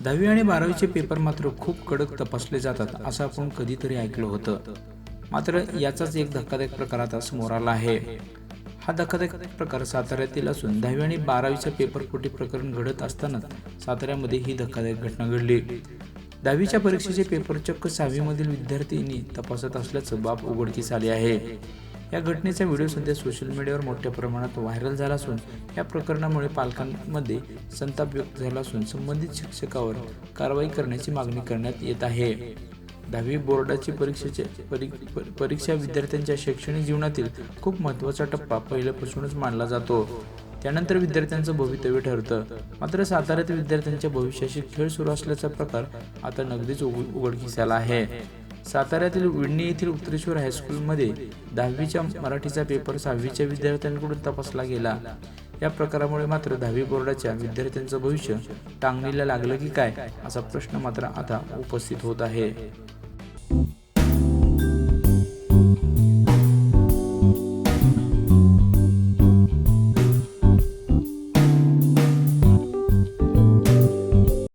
10वी आणि 12वीचे पेपर मात्र खूप कडक तपासले जातात असं आपण कधीतरी ऐकलं होतं. मात्र याचाच एक धक्कादायक प्रकार आता समोर आला आहे. हा धक्कादायक प्रकार साताऱ्यातील असून 10वी आणि 12वीच्या पेपरफुटी प्रकरण घडत असतानाच साताऱ्यामध्ये ही धक्कादायक घटना घडली. 10वीच्या परीक्षेचे पेपर चक्क 6वी मधील विद्यार्थ्यांनी तपासत असल्याचं बाब उघडकीस आले आहे. या घटनेचा व्हिडिओ सध्या सोशल मीडियावर मोठ्या प्रमाणात व्हायरल झाला असून या प्रकरणामुळे पालकांमध्ये संताप व्यक्त झाला असून संबंधित शिक्षकावर कारवाई करण्याची मागणी करण्यात येत आहे. 10वी बोर्डाची परीक्षा विद्यार्थ्यांच्या शैक्षणिक जीवनातील खूप महत्त्वाचा टप्पा पहिल्यापासूनच मानला जातो. त्यानंतर विद्यार्थ्यांचं भवितव्य ठरतं. मात्र साताऱ्यात विद्यार्थ्यांच्या भविष्याशी खेळ सुरू असल्याचा प्रकार आता नगदीच उघडकीस आला आहे. साताऱ्यातील विडणी येथील उत्तरेश्वर हायस्कूलमध्ये 10वीच्या मराठीचा पेपर 6वीच्या विद्यार्थ्यांकडून तपासला गेला. या प्रकारामुळे मात्र 10वी बोर्डाच्या विद्यार्थ्यांचं भविष्य टांगणीला लागलं की काय असा प्रश्न मात्र आता उपस्थित होत आहे.